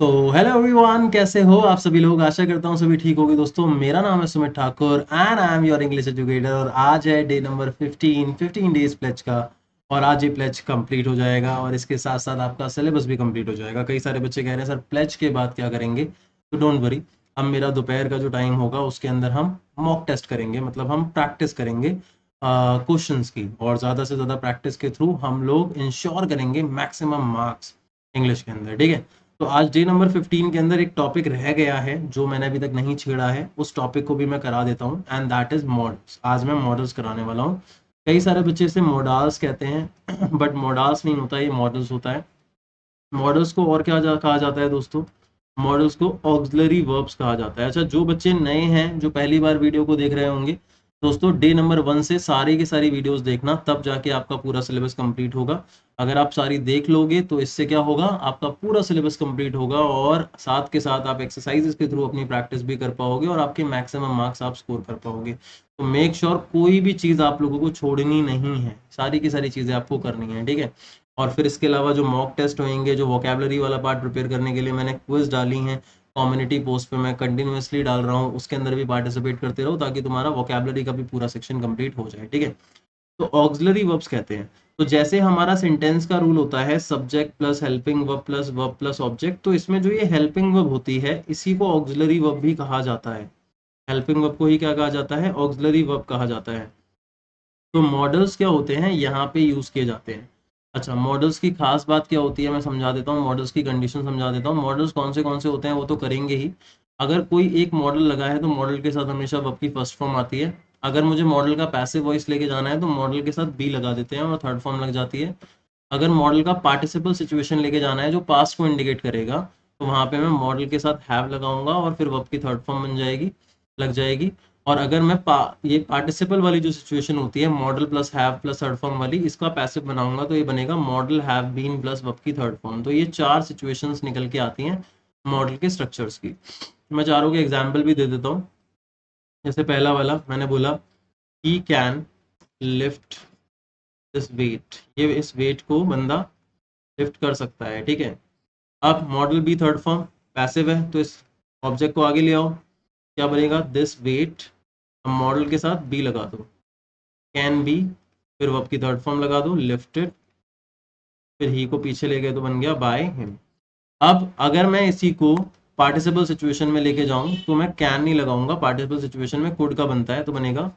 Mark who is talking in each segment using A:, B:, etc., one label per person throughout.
A: तो hello everyone, कैसे हो आप सभी लोग। आशा करता हूँ सभी ठीक होगे। दोस्तों, मेरा नाम है Sumit Thakur and I am your English educator. और आज है डे नंबर 15 डेज प्लेज का। और आज ये प्लेज कंप्लीट हो जाएगा और इसके साथ साथ आपका सिलेबस भी कंप्लीट हो जाएगा। कई सारे बच्चे कह रहे हैं सर प्लेज के बाद क्या करेंगे, तो डोंट वरी। हम मेरा दोपहर का जो टाइम होगा उसके अंदर हम मॉक टेस्ट करेंगे, मतलब हम प्रैक्टिस करेंगे क्वेश्चंस की। और ज़्यादा से ज़्यादा प्रैक्टिस के थ्रू हम लोग इंश्योर करेंगे मैक्सिमम मार्क्स इंग्लिश के अंदर। ठीक है, तो आज डे नंबर 15 के अंदर एक टॉपिक रह गया है जो मैंने अभी तक नहीं छेड़ा है। उस टॉपिक को भी मैं करा देता हूँ एंड दैट इज मॉडल्स। आज मैं मॉडल्स कराने वाला हूँ। कई सारे बच्चे इसे मॉडल्स कहते हैं बट मॉडल्स नहीं होता, ये मॉडल्स होता है। मॉडल्स को और क्या कहा जाता है दोस्तों, मॉडल्स को ऑक्सिलरी वर्ब्स कहा जाता है। अच्छा, जो बच्चे नए हैं, जो पहली बार वीडियो को देख रहे होंगे, दोस्तों डे नंबर 1 से सारी की सारी वीडियोस देखना, तब जाके आपका पूरा सिलेबस कंप्लीट होगा। अगर आप सारी देख लोगे तो इससे क्या होगा, आपका पूरा सिलेबस कंप्लीट होगा और साथ के साथ आप एक्सरसाइजेस के थ्रू अपनी प्रैक्टिस भी कर पाओगे और आपके मैक्सिमम मार्क्स आप स्कोर कर पाओगे। तो मेक श्योर कोई भी चीज़ आप लोगों को छोड़नी नहीं है, सारी की सारी चीज़ें आपको करनी है। ठीक है, और फिर इसके अलावा जो मॉक टेस्ट होंगे, जो वोकेबलरी वाला पार्ट प्रिपेयर करने के लिए मैंने क्विज डाली हैं कम्युनिटी पोस्ट पे, मैं कंटिन्यूअसली डाल रहा हूँ, उसके अंदर भी पार्टिसिपेट करते रहो ताकि तुम्हारा वोकेबलरी का भी पूरा सेक्शन कंप्लीट हो जाए। ठीक है, तो ऑक्सिलरी वर्ब्स कहते हैं, तो जैसे हमारा सेंटेंस का रूल होता है subject plus helping verb plus object, तो इसमें जो ये हेल्पिंग वर्ब होती है इसी को ऑक्सिलरी वर्ब भी कहा जाता है। हेल्पिंग वर्ब को ही क्या कहा जाता है, ऑक्सिलरी वर्ब कहा जाता है। तो मॉडल्स क्या होते हैं, यहाँ पे यूज किए जाते हैं। अच्छा, मॉडल्स की खास बात क्या होती है मैं समझा देता हूँ, मॉडल्स की कंडीशन समझा देता हूँ। मॉडल्स कौन से होते हैं वो तो करेंगे ही। अगर कोई एक मॉडल लगा है तो मॉडल के साथ हमेशा वर्ब की फर्स्ट फॉर्म आती है। अगर मुझे मॉडल का पैसिव वॉइस लेके जाना है तो मॉडल के साथ बी लगा देते हैं और थर्ड फॉर्म लग जाती है। अगर मॉडल का पार्टिसिपल सिचुएशन लेके जाना है जो पास्ट को इंडिकेट करेगा, तो वहां पे मैं मॉडल के साथ हैव लगाऊंगा और फिर वर्ब की थर्ड फॉर्म बन जाएगी, लग जाएगी। और अगर मैं ये पार्टिसिपल वाली जो सिचुएशन होती है modal plus have plus third form वाली, इसका पैसिव बनाऊंगा तो ये बनेगा modal have been plus verb की थर्ड फॉर्म। तो ये चार सिचुएशंस निकल के आती हैं मॉडल के स्ट्रक्चर्स की। मैं चारों के एग्जाम्पल भी दे देता हूँ। जैसे पहला वाला मैंने बोला, he can lift this weight, ये इस वेट को बंदा लिफ्ट कर सकता है। ठीक है, अब modal be third form passive है तो इस ऑब्जेक्ट को आगे ले आओ, क्या बनेगा, दिस वेट। अब मॉडल के साथ बी लगा दो, कैन बी, फिर वर्ब की थर्ड फॉर्म लगा दो लिफ्टेड, फिर ही को पीछे ले गए तो बन गया बाय हिम। अब अगर मैं इसी को पार्टिसिपल सिचुएशन में लेके जाऊं तो मैं कैन नहीं लगाऊंगा, पार्टिसिपल सिचुएशन में कुड का बनता है तो बनेगा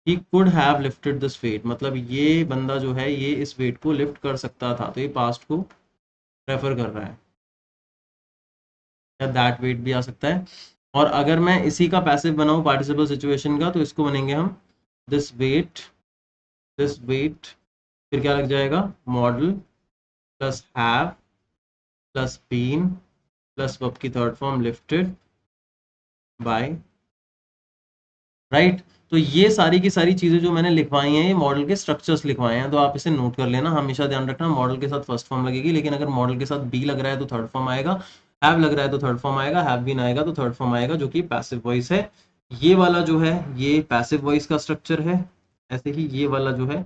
A: he could have lifted this weight, मतलब ये बंदा जो है ये इस वेट को लिफ्ट कर सकता था, तो ये पास्ट को रेफर कर रहा है, या दैट वेट भी आ सकता है। और अगर मैं इसी का पैसिव बनाऊं पार्टिसिपल सिचुएशन का, तो इसको बनेंगे हम दिस वेट, दिस वेट, फिर क्या लग जाएगा, modal plus have plus been plus verb की third form lifted by, right. तो ये सारी की सारी चीजें जो मैंने लिखवाई हैं ये मॉडल के स्ट्रक्चर्स लिखवाए हैं, तो आप इसे नोट कर लेना। हमेशा ध्यान रखना मॉडल के साथ फर्स्ट फॉर्म लगेगी, लेकिन अगर मॉडल के साथ बी लग रहा है तो थर्ड फॉर्म आएगा, हैव लग रहा है तो थर्ड फॉर्म आएगा, हैव बीन आएगा तो थर्ड फॉर्म आएगा, जो कि पैसिव वॉइस है। ये वाला जो है ये पैसिव वॉइस का स्ट्रक्चर है। ऐसे ही ये वाला जो है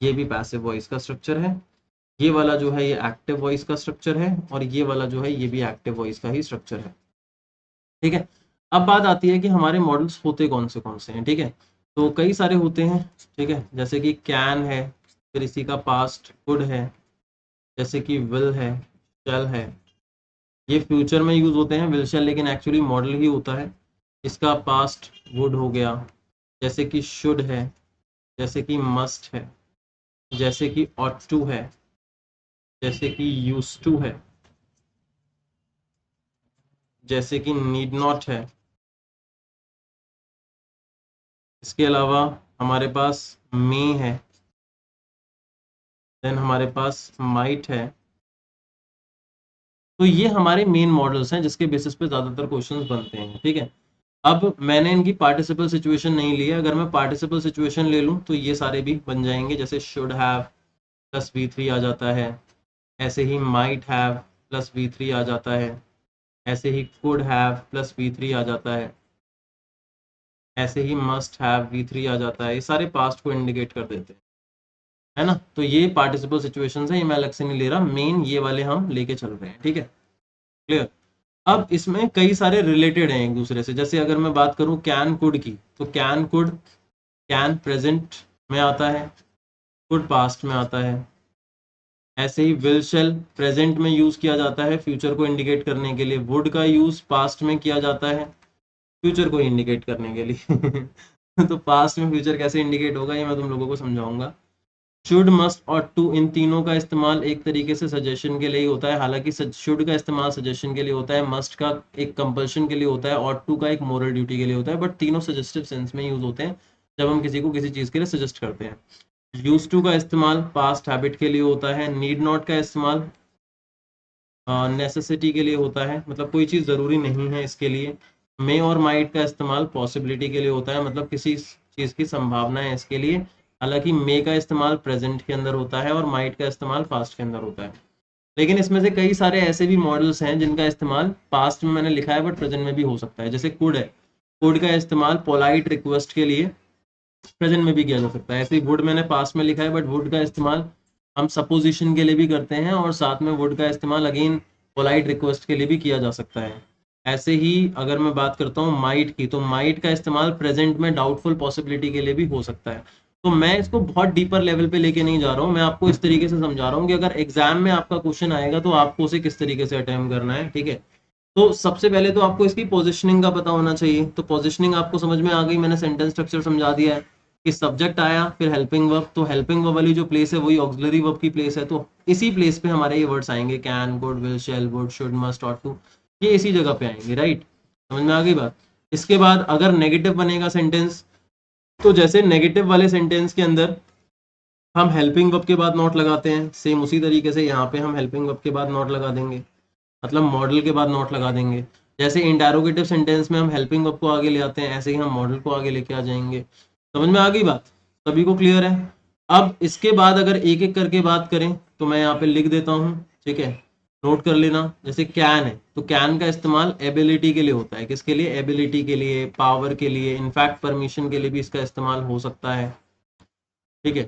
A: ये भी पैसिव वॉइस का स्ट्रक्चर है। ये वाला जो है ये एक्टिव वॉइस का स्ट्रक्चर है, और ये वाला जो है ये भी एक्टिव वॉइस का ही स्ट्रक्चर है। ठीक है, अब बात आती है कि हमारे मॉडल्स होते कौन से हैं। ठीक है, तो कई सारे होते हैं। ठीक है, जैसे कि कैन है, फिर इसी का पास्ट कुड है, जैसे कि विल है, शैल है। ये फ्यूचर में यूज होते हैं विल शैल, लेकिन एक्चुअली मॉडल ही होता है। इसका पास्ट वुड हो गया, जैसे कि शुड है, जैसे कि मस्ट है, जैसे कि ऑट टू है, जैसे कि यूज टू है, जैसे कि नीड नॉट है। इसके अलावा हमारे पास मे है, देन हमारे पास माइट है। तो ये हमारे मेन मॉडल्स हैं जिसके बेसिस पे ज़्यादातर क्वेश्चंस बनते हैं। ठीक है, अब मैंने इनकी पार्टिसिपल सिचुएशन नहीं ली है। अगर मैं पार्टिसिपल सिचुएशन ले लूँ तो ये सारे भी बन जाएंगे, जैसे शुड हैव प्लस V3 आ जाता है, ऐसे he might have plus V3 आ जाता है, ऐसे ही कुड हैव प्लस V3 आ जाता है, ऐसे ही मस्ट हैव V3 आ जाता है। ये सारे पास्ट को इंडिकेट कर देते हैं, है ना। तो ये पार्टिसिपल सिचुएशंस है, ये मैं अलग से नहीं ले रहा, मेन ये वाले हम लेके चल रहे हैं। ठीक है, क्लियर। अब इसमें कई सारे रिलेटेड हैं एक दूसरे से, जैसे अगर मैं बात करूं कैन कुड की, तो कैन कुड, कैन प्रेजेंट में आता है, कुड पास्ट में आता है। ऐसे ही विल शेल प्रेजेंट में यूज किया जाता है फ्यूचर को इंडिकेट करने के लिए, वुड का यूज पास्ट में किया जाता है फ्यूचर को इंडिकेट करने के लिए। तो पास्ट में फ्यूचर कैसे इंडिकेट होगा ये मैं तुम लोगों को समझाऊंगा। शुड, मस्ट और टू, इन तीनों का इस्तेमाल एक तरीके से सजेशन के लिए ही होता है। हालांकि शुड का इस्तेमाल सजेशन के लिए होता है, मस्ट का एक कंपल्शन के लिए होता है, और टू का एक मोरल ड्यूटी के लिए होता है, बट तीनों सजेस्टिव सेंस में यूज होते हैं जब हम किसी को किसी चीज़ के लिए सजेस्ट करते हैं। यूज टू का इस्तेमाल पास्ट हैबिट के लिए होता है। नीड नॉट का इस्तेमाल नेसेसिटी के लिए होता है, मतलब कोई चीज़ ज़रूरी नहीं है इसके लिए। मे और माइट का इस्तेमाल पॉसिबिलिटी के लिए होता है, मतलब किसी चीज़ की संभावना है इसके लिए। हालांकि मे का इस्तेमाल प्रेजेंट के अंदर होता है और माइट का इस्तेमाल पास्ट के अंदर होता है। लेकिन इसमें से कई सारे ऐसे भी मॉडल्स हैं जिनका इस्तेमाल पास्ट में मैंने लिखा है बट प्रेजेंट में भी हो सकता है, जैसे कुड है, कुड का इस्तेमाल पोलाइट रिक्वेस्ट के लिए प्रेजेंट में भी किया जा सकता है। ऐसे ही वुड मैंने पास्ट में लिखा है, बट वुड का इस्तेमाल हम सपोजिशन के लिए भी करते हैं, और साथ में वुड का इस्तेमाल अगेन पोलाइट रिक्वेस्ट के लिए भी किया जा सकता है। ऐसे ही अगर मैं बात करता हूँ माइट की, तो माइट का इस्तेमाल प्रेजेंट में डाउटफुल पॉसिबिलिटी के लिए भी हो सकता है। तो मैं इसको बहुत डीपर लेवल पे लेके नहीं जा रहा हूँ, मैं आपको इस तरीके से समझा रहा हूँ कि अगर एग्जाम में आपका क्वेश्चन आएगा तो आपको उसे किस तरीके से अटेम्प्ट करना है, ठीक है। तो सबसे पहले तो आपको इसकी पोजिशनिंग का पता होना चाहिए। तो पोजिशनिंग आपको समझ में आ गई, मैंने सेंटेंस स्ट्रक्चर समझा दिया है कि सब्जेक्ट आया, फिर हेल्पिंग वर्ब, तो हेल्पिंग वर्ब वाली जो प्लेस है वही ऑक्सिलरी वर्ब की प्लेस है, तो इसी प्लेस पे हमारे ये वर्ड्स आएंगे, can, could, will, shall, would, should, must, ought to, ये इसी जगह पे आएंगे, राइट। समझ में आ गई बात। इसके बाद अगर नेगेटिव बनेगा सेंटेंस, तो जैसे नेगेटिव वाले सेंटेंस के अंदर हम हेल्पिंग वर्ब के बाद नॉट लगाते हैं, सेम उसी तरीके से यहाँ पे हम हेल्पिंग वर्ब के बाद नॉट लगा देंगे, मतलब मॉडल के बाद नॉट लगा देंगे। जैसे इंटरोगेटिव सेंटेंस में हम हेल्पिंग वर्ब को आगे ले आते हैं, ऐसे ही हम मॉडल को आगे लेके आ जाएंगे। समझ में आ गई बात, सभी को क्लियर है। अब इसके बाद अगर एक एक करके बात करें तो मैं यहाँ पे लिख देता हूँ, ठीक है, नोट कर लेना। जैसे कैन है, तो कैन का इस्तेमाल एबिलिटी के लिए होता है, किसके लिए, एबिलिटी के लिए, पावर के लिए, इनफैक्ट परमिशन के लिए भी इसका इस्तेमाल हो सकता है, ठीक है।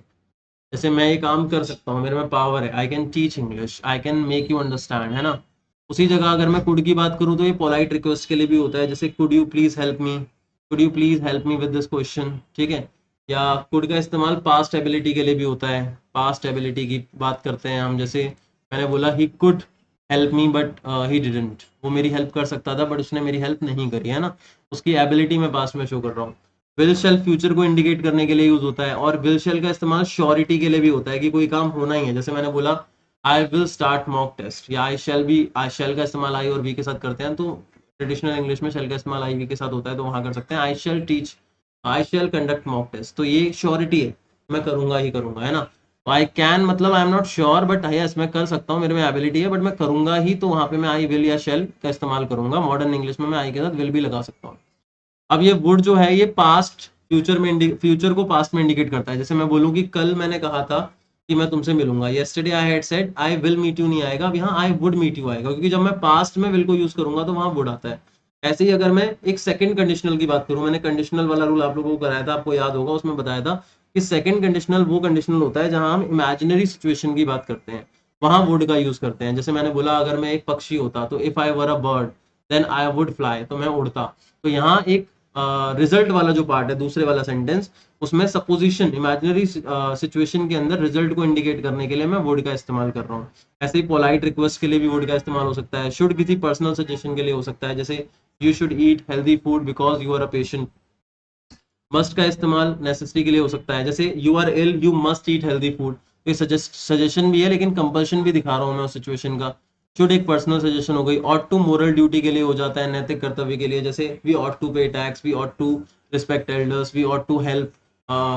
A: जैसे मैं ये काम कर सकता हूँ, मेरे में पावर है, I can teach English, I can make you understand, है ना। उसी जगह अगर मैं कुड की बात करूँ तो ये पोलाइट रिक्वेस्ट के लिए भी होता है, जैसे could you please help me, could you please help me with this question, ठीक है। या कुड का इस्तेमाल पास्ट एबिलिटी के लिए भी होता है, पास्ट एबिलिटी की बात करते हैं हम, जैसे मैंने बोला he could help me but he didn't, वो मेरी हेल्प कर सकता था बट उसने मेरी हेल्प नहीं करी, है ना, उसकी एबिलिटी मैं पास्ट में शो कर रहा हूँ। विल शेल फ्यूचर को इंडिकेट करने के लिए यूज होता है, और विल शेल का इस्तेमाल श्योरिटी के लिए भी होता है कि कोई काम होना ही है, जैसे मैंने बोला I will start mock test, या आई शेल भी, आई शेल का इस्तेमाल आई और वी के साथ करते हैं, तो ट्रेडिशनल इंग्लिश में शेल का इस्तेमाल आई वी के साथ होता है, तो वहां कर सकते हैं I shall teach, I shall conduct mock test, तो ये श्योरिटी है, मैं करूंगा ही करूंगा, है ना। तो आई कैन मतलब I am not sure but yes मैं कर सकता हूँ, मेरे में एबिलिटी है बट मैं करूंगा ही, तो वहां पे मैं आई विल या शेल का इस्तेमाल करूंगा। मॉडर्न इंग्लिश में मैं आई के साथ विल भी लगा सकता हूँ। अब ये वुड जो है ये पास्ट फ्यूचर में, फ्यूचर को पास्ट में इंडिकेट करता है। जैसे मैं बोलूँ कि कल मैंने कहा था कि मैं तुमसे मिलूंगा, yesterday I had said I will meet you नहीं आएगा, अब यहाँ आई वुड मीट यू आएगा, क्योंकि जब मैं पास्ट में विल को यूज करूंगा तो वहां वुड आता है। ऐसे ही अगर मैं एक सेकंड कंडीशनल की बात करूं, मैंने कंडीशनल वाला रूल आप लोगों को कराया था, आपको याद होगा, उसमें बताया था कि सेकंड कंडीशनल वो कंडीशनल होता है जहां हम इमेजिनरी सिचुएशन की बात करते हैं, वहां वुड का यूज करते हैं। जैसे मैंने बोला अगर मैं एक पक्षी होता तो if I were a bird then I would fly, तो मैं उड़ता। तो यहाँ एक रिजल्ट वाला जो पार्ट है दूसरे वाला सेंटेंस, उसमें सपोजिशन इमेजिनरी सिचुएशन के अंदर रिजल्ट को इंडिकेट करने के लिए मैं वुड का इस्तेमाल कर रहा हूँ। ऐसे ही पोलाइट रिक्वेस्ट के लिए भी वुड का इस्तेमाल हो सकता है। शुड किसी पर्सनल सजेशन के लिए हो सकता है, जैसे you should eat healthy food because you are a patient. Must का इस्तेमाल नेसेसिटी के लिए हो सकता है, जैसे you are ill you must eat healthy food, ये सजेशन भी है लेकिन कंपल्शन भी दिखा रहा हूँ मैं उस सिचुएशन का। शुड एक पर्सनल सजेशन हो गई। ऑट टू मोरल ड्यूटी के लिए हो जाता है, नैतिक कर्तव्य के लिए, जैसे we ought to pay tax, we ought to respect elders, we ought to help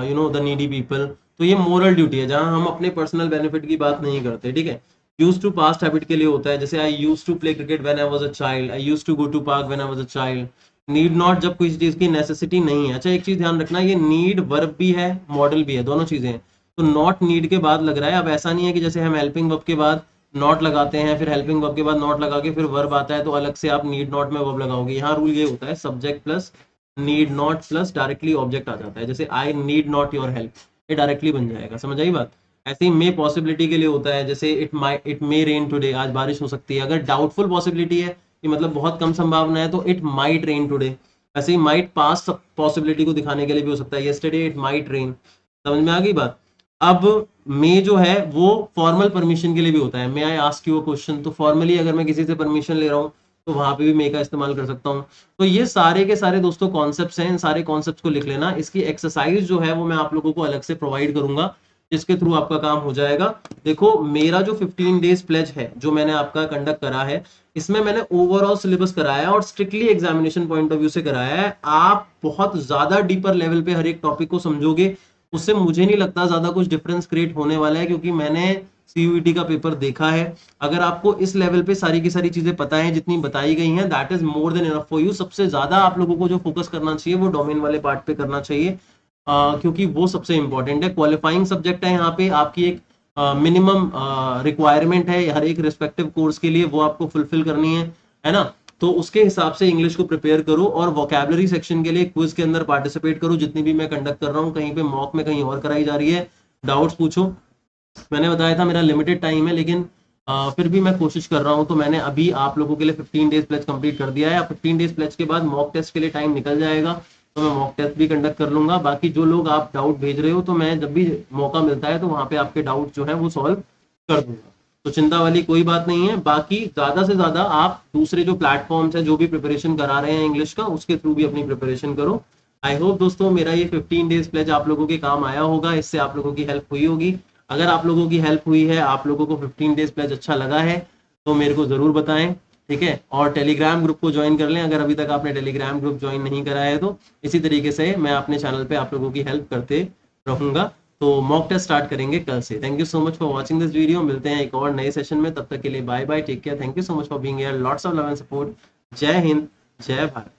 A: you know the needy people, तो ये मोरल ड्यूटी है जहां हम अपने पर्सनल बेनिफिट की बात नहीं करते, ठीक है। यूज टू पास्ट हैबिट के लिए होता है, जैसे I use to play cricket when I was a child, I use to go to park when I was a child. Need not जब किसी चीज की नेसेसिटी नहीं है। अच्छा एक चीज ध्यान रखना, ये नीड वर्ब भी है मॉडल भी है, दोनों चीजें हैं। तो नॉट नीड के बाद लग रहा है, अब ऐसा नहीं है कि जैसे हम हेल्पिंग वर्ब के बाद नॉट लगाते हैं फिर हेल्पिंग वर्ब के बाद नॉट लगा के फिर वर्ब आता है तो अलग से आप नीड नॉट में वर्ब लगाओगे। यहाँ रूल ये होता है subject plus need not plus directly object आ जाता है, जैसे I need not your help, ये डायरेक्टली बन जाएगा, समझ आई बात। ऐसे ही मे पॉसिबिलिटी के लिए होता है, जैसे इट मे रेन टुडे, आज बारिश हो सकती है। अगर डाउटफुल पॉसिबिलिटी है कि मतलब बहुत कम संभावना है, तो इट माइट रेन टुडे। ऐसे ही माइट पास पॉसिबिलिटी को दिखाने के लिए भी हो सकता है, यस्टरडे इट माइट रेन। समझ में आ गई बात। अब मे जो है वो फॉर्मल परमिशन के लिए भी होता है, may I ask you a question, तो फॉर्मली अगर मैं किसी से परमिशन ले रहा हूँ तो वहां पे भी मे का इस्तेमाल कर सकता हूँ। तो ये सारे के सारे दोस्तों कॉन्सेप्ट्स हैं, इन सारे कॉन्सेप्ट्स को लिख लेना। इसकी एक्सरसाइज जो है वो मैं आप लोगों को अलग से प्रोवाइड करूंगा, जिसके थ्रू आपका काम हो जाएगा। देखो मेरा जो 15 डेज प्लेज है जो मैंने आपका कंडक्ट करा है, इसमें मैंने ओवरऑल सिलेबस कराया है और strictly examination point of view से कराया है। आप बहुत ज्यादा डीपर लेवल पे हर एक टॉपिक को समझोगे, उससे मुझे नहीं लगता ज्यादा कुछ डिफरेंस क्रिएट होने वाला है, क्योंकि मैंने सीयूईटी का पेपर देखा है। अगर आपको इस लेवल पे सारी की सारी चीजें पता है जितनी बताई गई हैं, that is more than enough for you. सबसे ज्यादा आप लोगों को जो फोकस करना चाहिए वो डोमेन वाले पार्ट पे करना चाहिए, क्योंकि वो सबसे इंपॉर्टेंट है। क्वालिफाइंग सब्जेक्ट है यहाँ पे, आपकी एक मिनिमम रिक्वायरमेंट है हर एक रिस्पेक्टिव कोर्स के लिए, वो आपको फुलफिल करनी है ना। तो उसके हिसाब से इंग्लिश को प्रिपेयर करो, और वोकैबुलरी सेक्शन के लिए क्विज के अंदर पार्टिसिपेट करो, जितनी भी मैं कंडक्ट कर रहा हूँ। कहीं पे मॉक में कहीं और कराई जा रही है, डाउट्स पूछो। मैंने बताया था मेरा लिमिटेड टाइम है, लेकिन फिर भी मैं कोशिश कर रहा हूँ। तो मैंने अभी आप लोगों के लिए 15 डेज प्लेज कंप्लीट कर दिया है। 15 डेज प्लेज के बाद मॉक टेस्ट के लिए टाइम निकल जाएगा, तो मैं मॉक टेस्ट भी कंडक्ट कर लूंगा। बाकी जो लोग आप डाउट भेज रहे हो, तो मैं जब भी मौका मिलता है तो वहां पे आपके डाउट जो है वो सॉल्व कर दूंगा। तो चिंता वाली कोई बात नहीं है। बाकी ज्यादा से ज्यादा आप दूसरे जो प्लेटफॉर्म्स हैं जो भी प्रिपरेशन करा रहे हैं इंग्लिश का, उसके थ्रू भी अपनी प्रिपरेशन करो। आई होप दोस्तों मेरा ये 15 डेज प्लेज आप लोगों के काम आया होगा, इससे आप लोगों की हेल्प हुई होगी। अगर आप लोगों की हेल्प हुई है, आप लोगों को 15 डेज प्लेज अच्छा लगा है, तो मेरे को जरूर बताएं, ठीक है। और टेलीग्राम ग्रुप को ज्वाइन कर लें अगर अभी तक आपने टेलीग्राम ग्रुप ज्वाइन नहीं करा है तो। इसी तरीके से मैं अपने चैनल पे आप लोगों की हेल्प करते रहूंगा। तो मॉक टेस्ट स्टार्ट करेंगे कल से। Thank you so much for watching this video. मिलते हैं एक और नए सेशन में, तब तक के लिए bye bye, take care, thank you so much for being here, lots of love and support. Jai Hind, जय भारत।